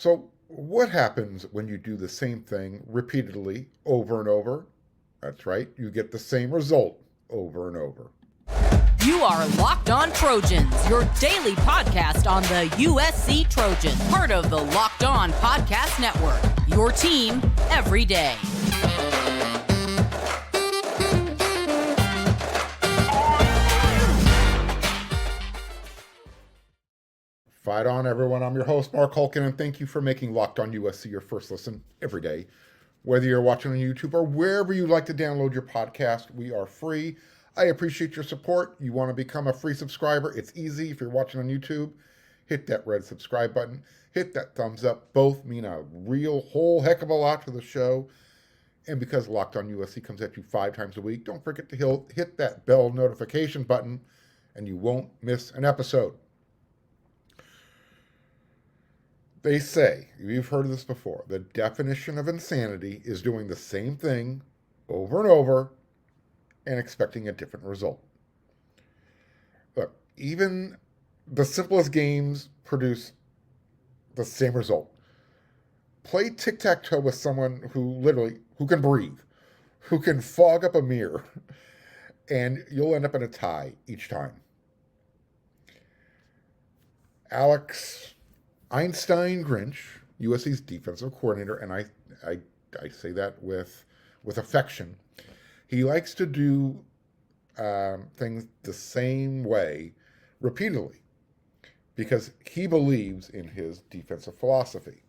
So, what happens when you do the same thing repeatedly over and over? That's right, you get the same result over and over. You are Locked On Trojans, your daily podcast on the USC Trojans, part of the Locked On Podcast Network, your team every day. Fight on, everyone. I'm your host, Mark Hulkin, and thank you for making Locked On USC your first listen every day. Whether you're watching on YouTube or wherever you like to download your podcast, we are free. I appreciate your support. You want to become a free subscriber? It's easy. If you're watching on YouTube, hit that red subscribe button. Hit that thumbs up. Both mean a whole heck of a lot to the show. And because Locked On USC comes at you 5 times a week, don't forget to hit that bell notification button, and you won't miss an episode. They say, you've heard this before, the definition of insanity is doing the same thing over and over and expecting a different result. Look, even the simplest games produce the same result. Play tic-tac-toe with someone who can breathe, who can fog up a mirror, and you'll end up in a tie each time. Alex Einstein Grinch, USC's defensive coordinator, and I say that with affection. He likes to do things the same way repeatedly because he believes in his defensive philosophy.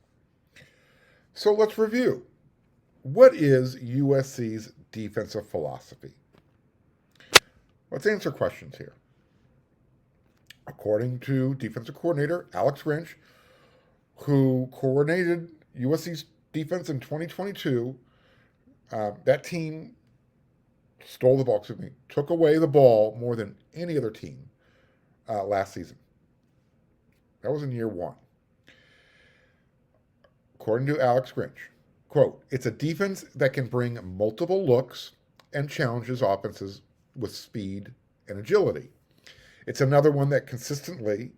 So let's review. What is USC's defensive philosophy? Let's answer questions here. According to defensive coordinator Alex Grinch, who coordinated USC's defense in 2022, that team took away the ball more than any other team last season. That was in year one. According to Alex Grinch, quote, "It's a defense that can bring multiple looks and challenges offenses with speed and agility. It's another one that consistently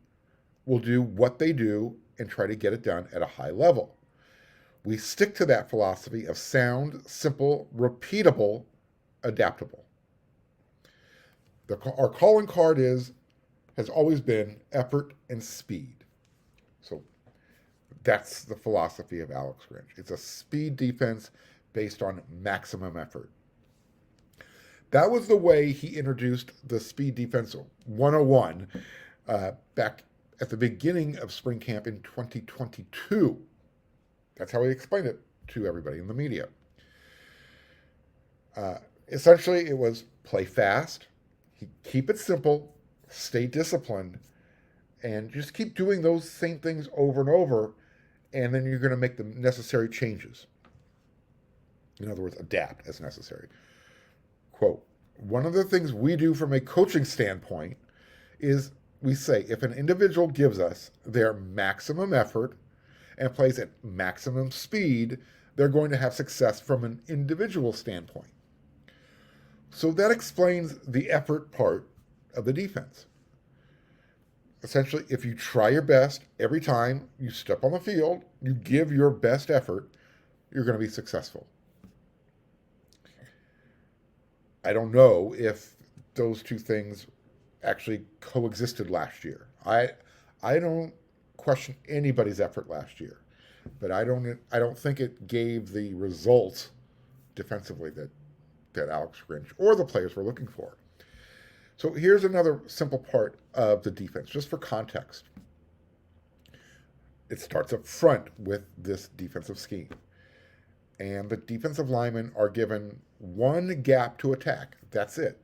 will do what they do and try to get it done at a high level. We stick to that philosophy of sound, simple, repeatable, adaptable. Our calling card has always been effort and speed." So that's the philosophy of Alex Grinch. It's a speed defense based on maximum effort. That was the way he introduced the Speed Defense 101 back at the beginning of spring camp in 2022. That's how he explained it to everybody in the media. Essentially, it was play fast, keep it simple, stay disciplined, and just keep doing those same things over and over, and then you're going to make the necessary changes. In other words, adapt as necessary. Quote, "One of the things we do from a coaching standpoint is we say if an individual gives us their maximum effort and plays at maximum speed, they're going to have success from an individual standpoint." So that explains the effort part of the defense. Essentially, if you try your best every time you step on the field, you give your best effort, you're going to be successful. I don't know if those two things actually coexisted last year. I don't question anybody's effort last year, but I don't think it gave the results defensively that Alex Grinch or the players were looking for. So here's another simple part of the defense, just for context. It starts up front with this defensive scheme. And the defensive linemen are given one gap to attack. That's it.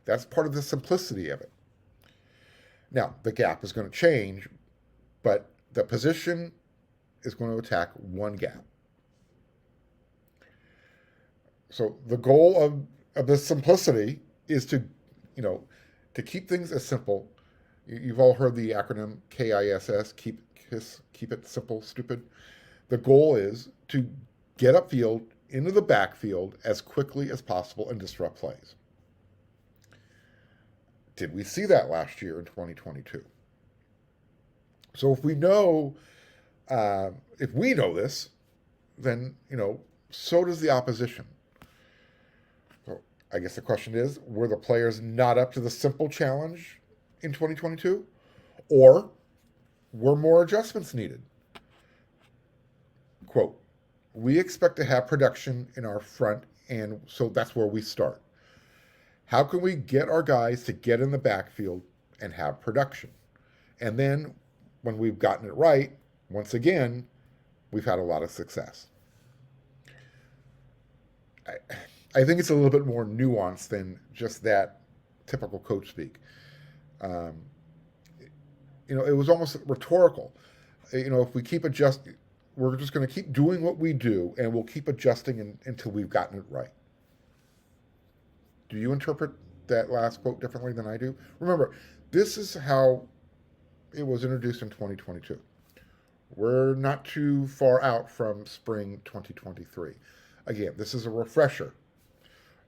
That's part of the simplicity of it. Now, the gap is going to change, but the position is going to attack one gap. So the goal of this simplicity is to keep things as simple. You've all heard the acronym KISS, keep it simple, stupid. The goal is to get upfield into the backfield as quickly as possible and disrupt plays. Did we see that last year in 2022? So if we know If we know this, then, so does the opposition. So I guess the question is, were the players not up to the simple challenge in 2022? Or were more adjustments needed? Quote, we expect to have production in our front, and so that's where we start. How can we get our guys to get in the backfield and have production? And then when we've gotten it right, once again, we've had a lot of success. I think it's a little bit more nuanced than just that typical coach speak. It was almost rhetorical. If we keep adjusting, we're just going to keep doing what we do, and we'll keep adjusting until we've gotten it right. Do you interpret that last quote differently than I do? Remember, this is how it was introduced in 2022. We're not too far out from spring 2023. Again, this is a refresher,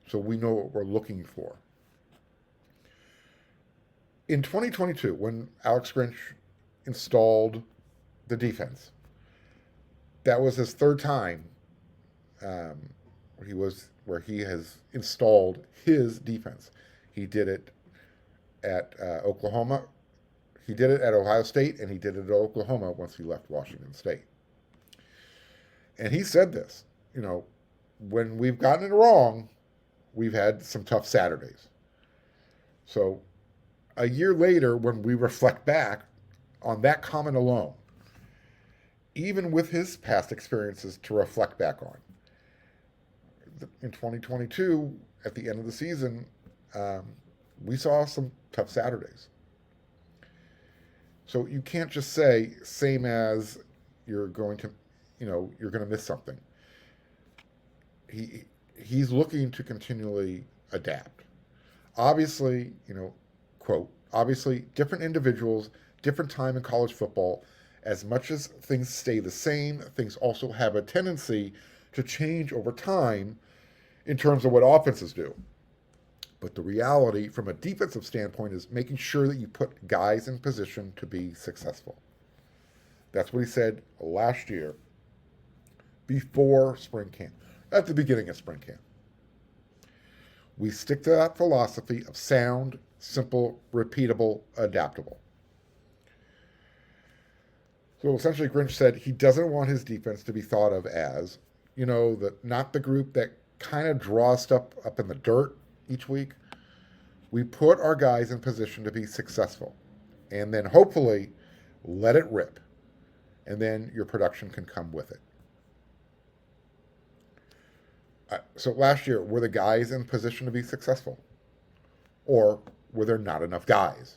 so we know what we're looking for. In 2022, when Alex Grinch installed the defense, that was his third time where he has installed his defense. He did it at Oklahoma. He did it at Ohio State, and he did it at Oklahoma once he left Washington State. And he said this, when we've gotten it wrong, we've had some tough Saturdays. So a year later, when we reflect back on that comment alone, even with his past experiences to reflect back on, in 2022, at the end of the season, we saw some tough Saturdays. So you can't just say, same as you're going to miss something. He's looking to continually adapt. Obviously, quote, obviously different individuals, different time in college football. As much as things stay the same, things also have a tendency to change over time in terms of what offenses do. But the reality from a defensive standpoint is making sure that you put guys in position to be successful. That's what he said last year before spring camp, at the beginning of spring camp. We stick to that philosophy of sound, simple, repeatable, adaptable. So essentially, Grinch said he doesn't want his defense to be thought of as, not the group that kind of draws stuff up in the dirt each week. We put our guys in position to be successful, and then hopefully let it rip, and then your production can come with it. So last year, were the guys in position to be successful? Or were there not enough guys?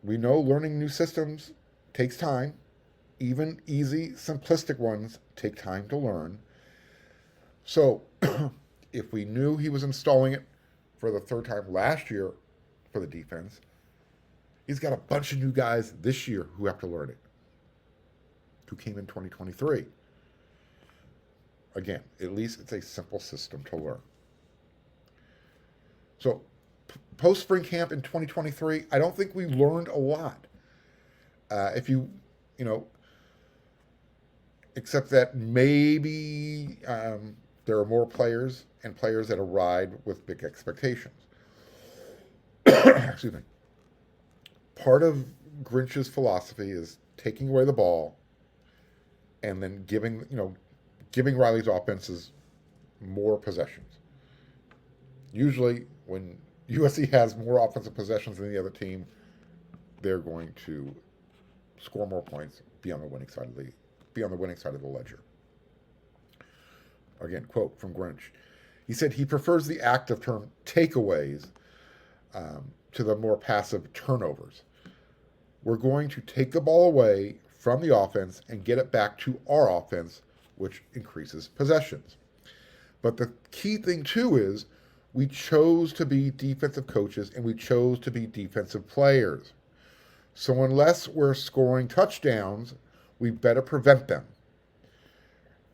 We know learning new systems takes time. Even easy, simplistic ones take time to learn. So if we knew he was installing it for the third time last year for the defense, he's got a bunch of new guys this year who have to learn it, who came in 2023. Again, at least it's a simple system to learn. So post-spring camp in 2023, I don't think we learned a lot. Except that maybe there are more players and players that arrived with big expectations. Excuse me. Part of Grinch's philosophy is taking away the ball and then giving Riley's offenses more possessions. Usually when USC has more offensive possessions than the other team, they're going to score more points, be on the winning side of the ledger. Again, quote from Grinch. He said he prefers the active term takeaways to the more passive turnovers. We're going to take the ball away from the offense and get it back to our offense, which increases possessions. But the key thing, too, is we chose to be defensive coaches and we chose to be defensive players. So unless we're scoring touchdowns, we better prevent them.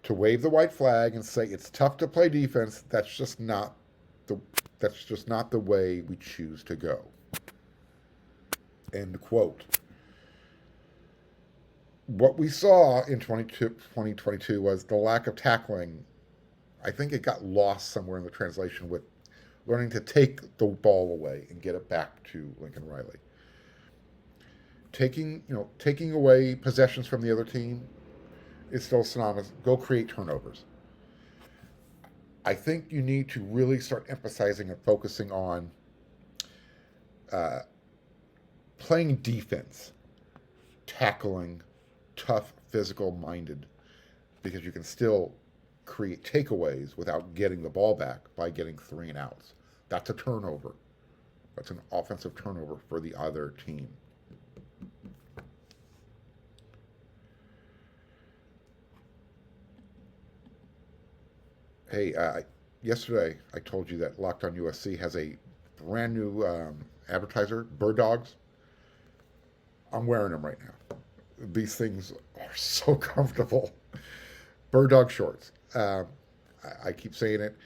To wave the white flag and say it's tough to play defense, that's just not the way we choose to go. End quote. What we saw in 2022 was the lack of tackling. I think it got lost somewhere in the translation with learning to take the ball away and get it back to Lincoln Riley. Taking away possessions from the other team is still synonymous. Go create turnovers. I think you need to really start emphasizing and focusing on uh, playing defense, tackling, tough, physical minded, because you can still create takeaways without getting the ball back by getting 3 and outs. That's a turnover. That's an offensive turnover for the other team. Hey, yesterday I told you that Locked On USC has a brand new advertiser, Bird Dogs. I'm wearing them right now. These things are so comfortable. Bird Dog shorts. I keep saying it.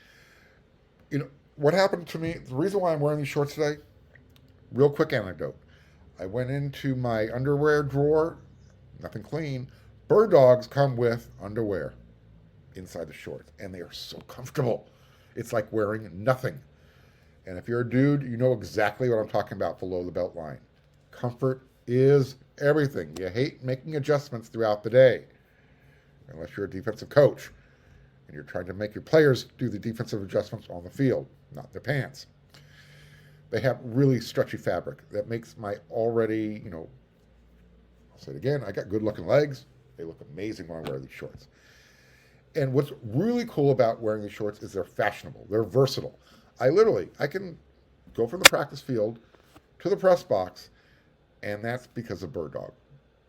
What happened to me, the reason why I'm wearing these shorts today, real quick anecdote. I went into my underwear drawer, nothing clean. Bird Dogs come with underwear inside the shorts, and they are so comfortable. It's like wearing nothing. And if you're a dude, you know exactly what I'm talking about below the belt line. Comfort is everything. You hate making adjustments throughout the day, unless you're a defensive coach and you're trying to make your players do the defensive adjustments on the field, not their pants. They have really stretchy fabric that makes my already, I'll say it again, I got good looking legs. They look amazing when I wear these shorts. And what's really cool about wearing these shorts is they're fashionable. They're versatile. I can go from the practice field to the press box, and that's because of Bird Dog.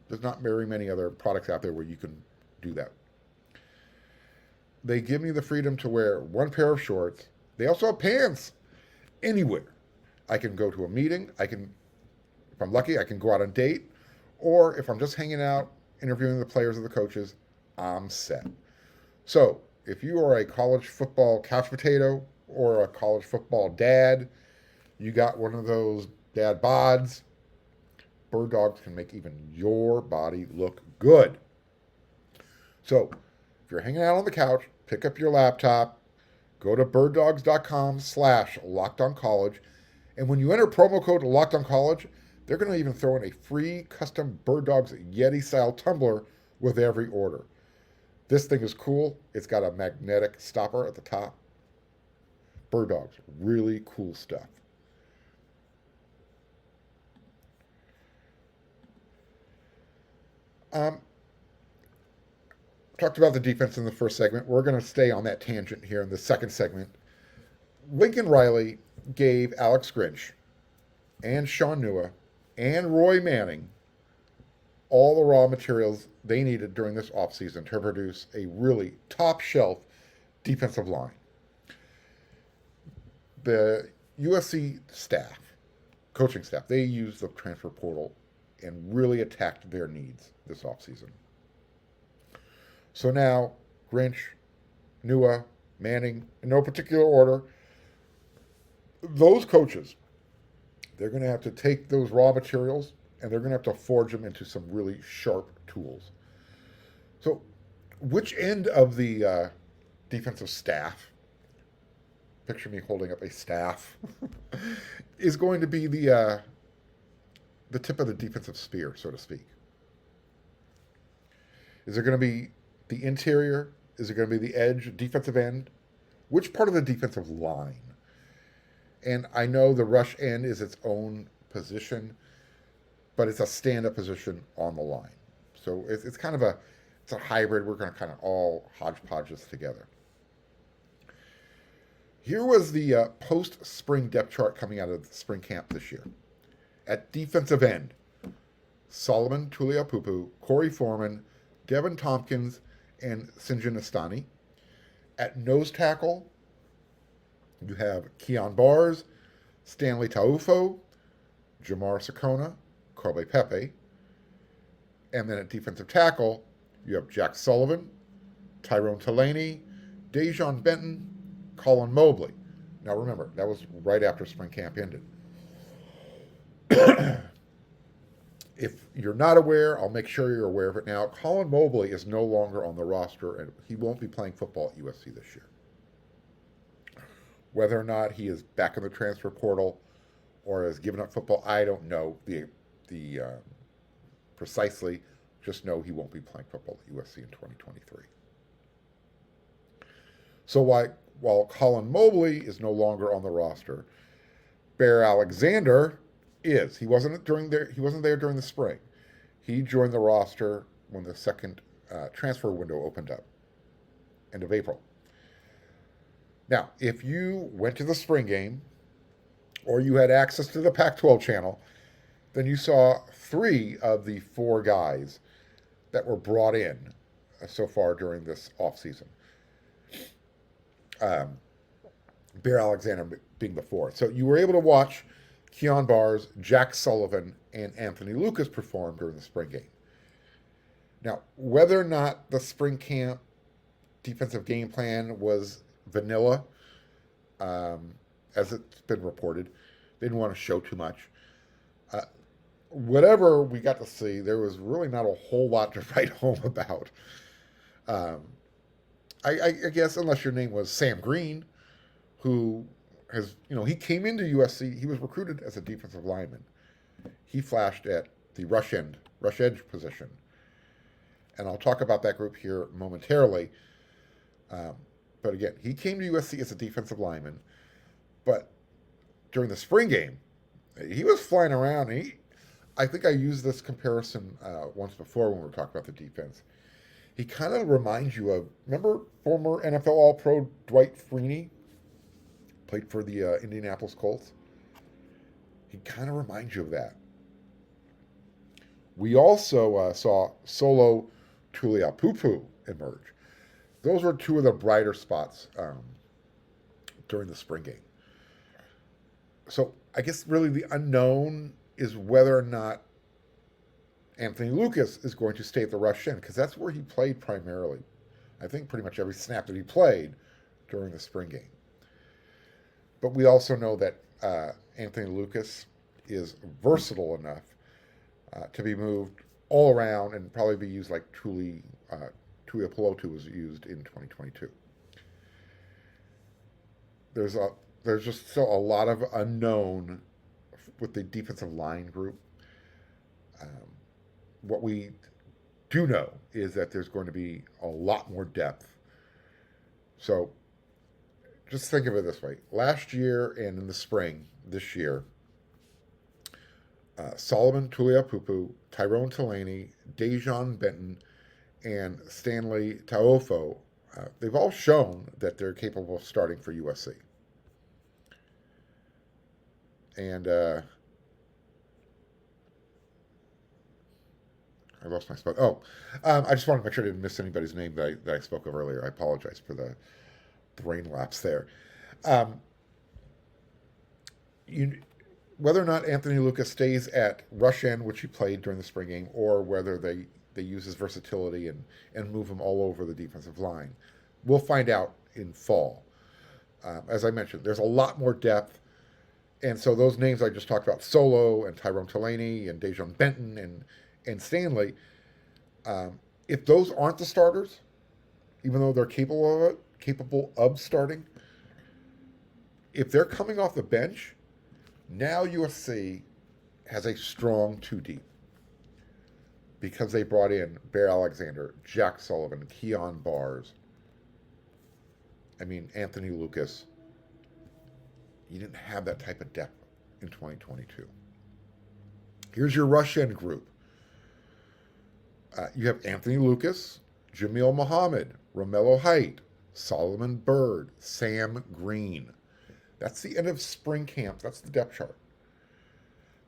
There's not very many other products out there where you can do that. They give me the freedom to wear one pair of shorts. They also have pants anywhere. I can go to a meeting. If I'm lucky, I can go out on a date. Or if I'm just hanging out, interviewing the players or the coaches, I'm set. So if you are a college football couch potato or a college football dad, you got one of those dad bods, Bird Dogs can make even your body look good. So if you're hanging out on the couch, pick up your laptop, go to birddogs.com/lockedoncollege, and when you enter promo code LockedOnCollege, they're going to even throw in a free custom Bird Dogs Yeti-style tumbler with every order. This thing is cool. It's got a magnetic stopper at the top. Bird Dogs, really cool stuff. Talked about the defense in the first segment. We're going to stay on that tangent here in the second segment. Lincoln Riley gave Alex Grinch and Sean Nua and Roy Manning all the raw materials they needed during this offseason to produce a really top-shelf defensive line. The USC staff, coaching staff, they used the transfer portal and really attacked their needs this offseason. So now, Grinch, Nua, Manning, in no particular order, those coaches, they're going to have to take those raw materials and they're going to have to forge them into some really sharp tools. So, which end of the defensive staff, picture me holding up a staff, is going to be the tip of the defensive spear, so to speak? Is it going to be the interior? Is it going to be the edge, defensive end? Which part of the defensive line? And I know the rush end is its own position, but it's a stand-up position on the line. So it's kind of a hybrid. We're going to kind of all hodgepodge this together. Here was the post-spring depth chart coming out of the spring camp this year. At defensive end, Solomon Tuliaupupu, Corey Foreman, Devin Tompkins, and Sinjin Astani. At nose tackle, you have Keon Bars, Stanley Taufo, Jamar Sakona, Kobe Pepe. And then at defensive tackle, you have Jack Sullivan, Tyrone Taleni, Dejon Benton, Colin Mobley. Now remember, that was right after spring camp ended. If you're not aware, I'll make sure you're aware of it now. Colin Mobley is no longer on the roster, and he won't be playing football at USC this year. Whether or not he is back in the transfer portal or has given up football, I don't know the precisely. Just know he won't be playing football at USC in 2023. So while Colin Mobley is no longer on the roster, Bear Alexander is. He wasn't there during the spring. He joined the roster when the second transfer window opened up, end of April. Now, if you went to the spring game or you had access to the Pac-12 channel, then you saw 3 of the 4 guys that were brought in so far during this offseason. Bear Alexander being the 4th. So you were able to watch Keon Bars, Jack Sullivan, and Anthony Lucas perform during the spring game. Now, whether or not the spring camp defensive game plan was vanilla, as it's been reported, they didn't want to show too much. Whatever we got to see, there was really not a whole lot to write home about. I guess unless your name was Sam Green, who has, he came into USC, he was recruited as a defensive lineman. He flashed at the rush edge position. And I'll talk about that group here momentarily. But again, he came to USC as a defensive lineman. But during the spring game, he was flying around. I think I used this comparison once before when we were talking about the defense. He kind of reminds you of, remember former NFL All-Pro Dwight Freeney? Played for the Indianapolis Colts. He kind of reminds you of that. We also saw Solo Tuliaupupu emerge. Those were 2 of the brighter spots during the spring game. So I guess really the unknown is whether or not Anthony Lucas is going to stay at the rush end, because that's where he played primarily. I think pretty much every snap that he played during the spring game. But we also know that Anthony Lucas is versatile enough to be moved all around and probably be used like Tuipulotu was used in 2022. There's just still a lot of unknown with the defensive line group. What we do know is that there's going to be a lot more depth. So just think of it this way. Last year and in the spring this year, Solomon Tuliaupupu, Tyrone Taleni, Dejon Benton, and Stanley Taofo, they've all shown that they're capable of starting for USC. And I lost my spot. I just wanted to make sure I didn't miss anybody's name that I spoke of earlier. I apologize for the brain lapse there. Whether or not Anthony Lucas stays at rush end, which he played during the spring game, or whether they use his versatility and move him all over the defensive line, we'll find out in fall. As I mentioned, there's a lot more depth. And so those names I just talked about, Solo and Tyrone Taleni and Dejon Benton and Stanley, if those aren't the starters, even though they're capable of starting, if they're coming off the bench, now USC has a strong 2 deep because they brought in Bear Alexander, Jack Sullivan, Keon Bars, Anthony Lucas. You didn't have that type of depth in 2022. Here's your rush end group. You have Anthony Lucas, Jamil Muhammad, Romello Height, Solomon Byrd, Sam Green. That's the end of spring camp. That's the depth chart.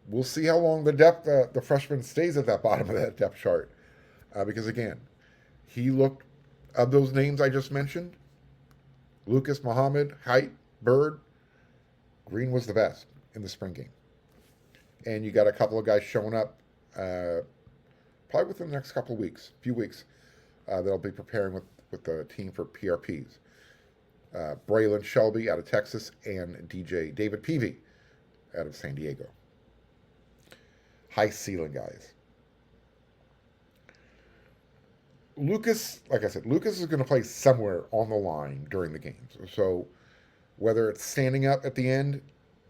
We'll see how long the freshman stays at that bottom of that depth chart. Because again, he looked, of those names I just mentioned, Lucas, Muhammad, Height, Byrd, Green was the best in the spring game. And you got a couple of guys showing up probably within the next few weeks, they'll be preparing with the team for PRPs. Braylon Shelby out of Texas and DJ David Peavy out of San Diego. High ceiling guys. Lucas, like I said, Lucas is going to play somewhere on the line during the games. So whether it's standing up at the end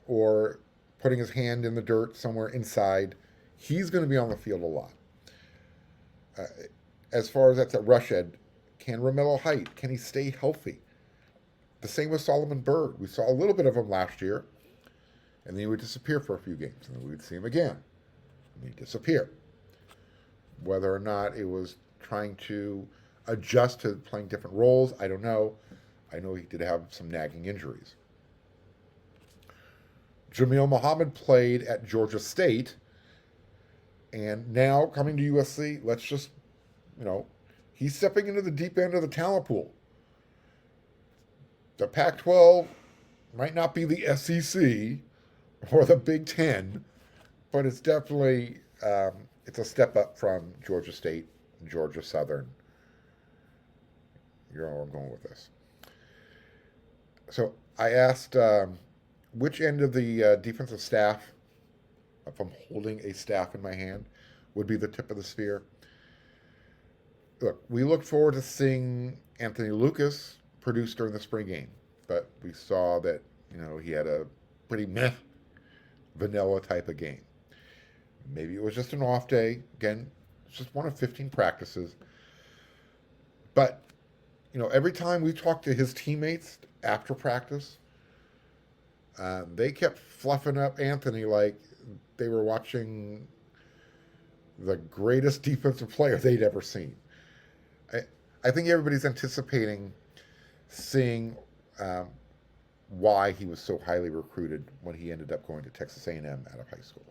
or putting his hand in the dirt somewhere inside, he's going to be on the field a lot. Uh, as far as that's at rush ed, can Romello Height, can he stay healthy? The same with Solomon Byrd. We saw a little bit of him last year, and then he would disappear for a few games, and then we'd see him again, and he'd disappear. Whether or not it was trying to adjust to playing different roles, I don't know. I know he did have some nagging injuries. Jamil Muhammad played at Georgia State, and now coming to USC, let's just, he's stepping into the deep end of the talent pool. The Pac-12 might not be the SEC or the Big Ten, but it's definitely it's a step up from Georgia State, Georgia Southern. You know where I'm going with this. So I asked which end of the defensive staff, if I'm holding a staff in my hand, would be the tip of the spear. Look, we look forward to seeing Anthony Lucas produce during the spring game, but we saw that, he had a pretty vanilla type of game. Maybe it was just an off day. Again, it's just one of 15 practices. But, every time we talked to his teammates after practice, they kept fluffing up Anthony like they were watching the greatest defensive player they'd ever seen. I think everybody's anticipating seeing why he was so highly recruited when he ended up going to Texas A&M out of high school.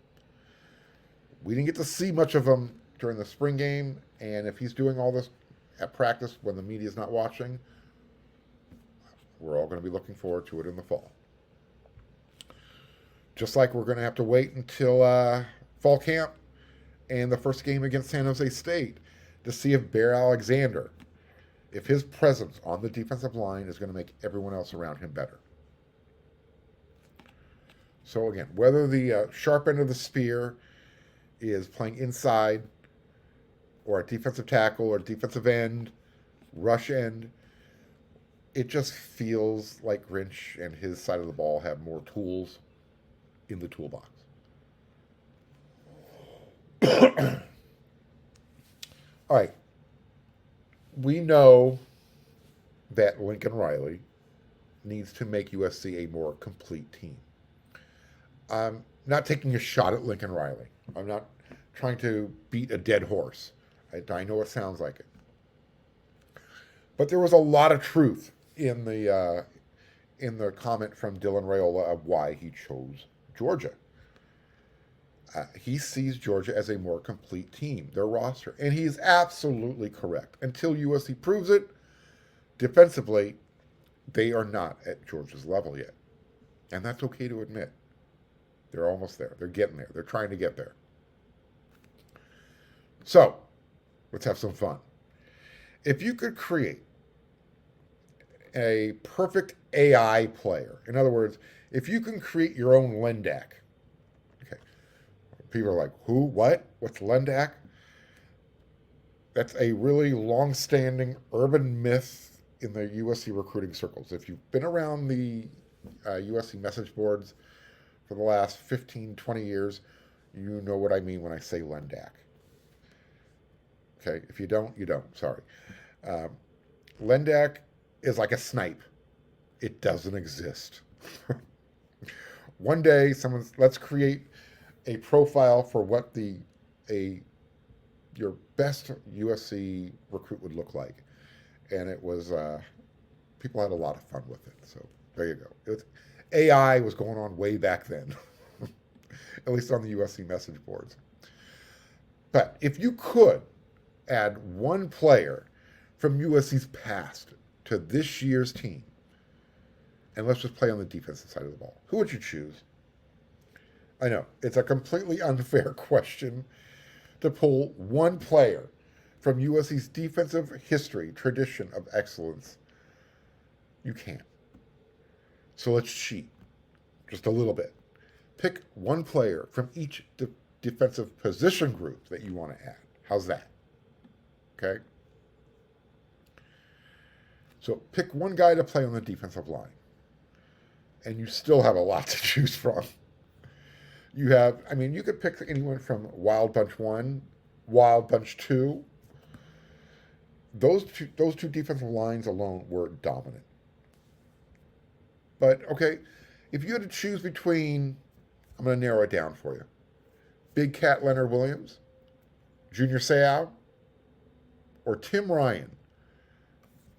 We didn't get to see much of him during the spring game, and if he's doing all this at practice when the media's not watching, we're all going to be looking forward to it in the fall. Just like we're going to have to wait until fall camp and the first game against San Jose State to see if Bear Alexander, if his presence on the defensive line is going to make everyone else around him better. So again, whether the sharp end of the spear is playing inside or a defensive tackle or defensive end, rush end, it just feels like Grinch and his side of the ball have more tools in the toolbox. All right. We know that Lincoln Riley needs to make USC a more complete team. I'm not taking a shot at Lincoln Riley. I'm not trying to beat a dead horse. I know it sounds like it. But there was a lot of truth in the comment from Dylan Raiola of why he chose Georgia. He sees Georgia as a more complete team, their roster. And he's absolutely correct. Until USC proves it, defensively, they are not at Georgia's level yet. And that's okay to admit. They're almost there. They're getting there. They're trying to get there. So, let's have some fun. If you could create a perfect AI player, in other words, if you can create your own Lendak, okay, people are like, who, what, what's Lendak? That's a really long-standing urban myth in the USC recruiting circles. If you've been around the USC message boards for the last 15, 20 years, you know what I mean when I say Lendak. Okay, if you don't, you don't. Sorry. Lendak is like a snipe. It doesn't exist. One day, let's create a profile for what your best USC recruit would look like, and it was people had a lot of fun with it. So there you go. AI was going on way back then, at least on the USC message boards. But if you could add one player from USC's past to this year's team, and let's just play on the defensive side of the ball, who would you choose? I know, it's a completely unfair question to pull one player from USC's defensive history, tradition of excellence. You can't. So let's cheat just a little bit. Pick one player from each defensive position group that you want to add. How's that? Okay? So pick one guy to play on the defensive line, and you still have a lot to choose from. You have, I mean, you could pick anyone from Wild Bunch 1, Wild Bunch 2. Those two defensive lines alone were dominant. But, okay, if you had to choose between, I'm going to narrow it down for you. Big Cat Leonard Williams, Junior Seau, or Tim Ryan.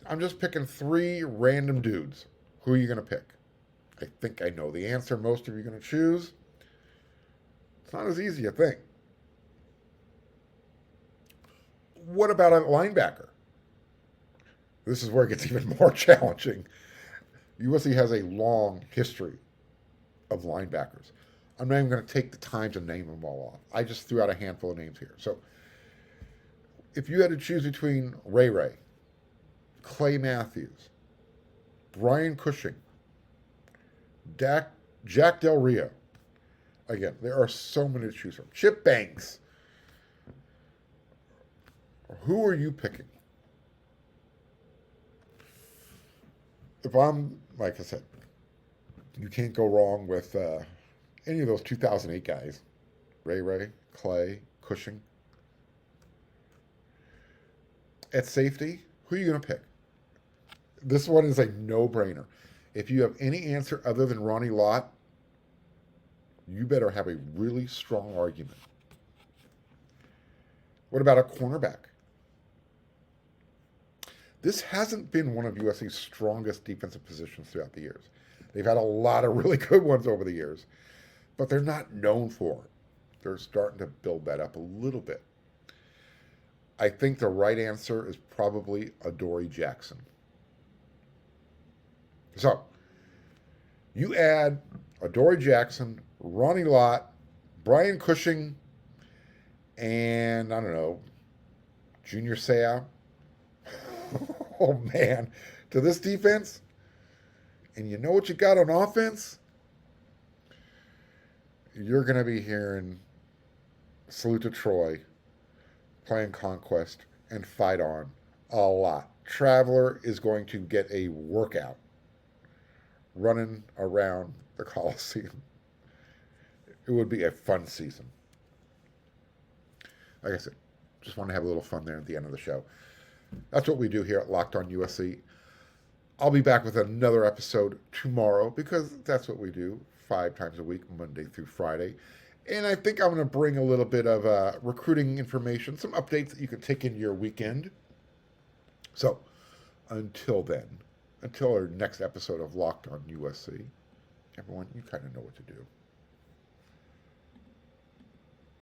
I'm just picking 3 random dudes. Who are you going to pick? I think I know the answer most of you are going to choose. It's not as easy a thing. What about a linebacker? This is where it gets even more challenging. USC has a long history of linebackers. I'm not even going to take the time to name them all off. I just threw out a handful of names here. So if you had to choose between Ray, Clay Matthews, Brian Cushing, Jack Del Rio, again, there are so many to choose from. Chip Banks. Who are you picking? If I'm, like I said, you can't go wrong with any of those 2008 guys. Ray, Clay, Cushing. At safety, who are you going to pick? This one is a no-brainer. If you have any answer other than Ronnie Lott, you better have a really strong argument. What about a cornerback? This hasn't been one of USC's strongest defensive positions throughout the years. They've had a lot of really good ones over the years, but they're not known for it. They're starting to build that up a little bit. I think the right answer is probably Adoree Jackson. So, you add Adoree Jackson, Ronnie Lott, Brian Cushing, and, I don't know, Junior Seau. Oh, man. To this defense? And you know what you got on offense? You're going to be hearing Salute to Troy, playing Conquest, and Fight On a lot. Traveler is going to get a workout running around the Coliseum. It would be a fun season. Like I said, just want to have a little fun there at the end of the show. That's what we do here at Locked On USC. I'll be back with another episode tomorrow because that's what we do 5 times a week, Monday through Friday. And I think I'm going to bring a little bit of recruiting information, some updates that you can take into your weekend. So until then, until our next episode of Locked On USC, everyone, you kind of know what to do.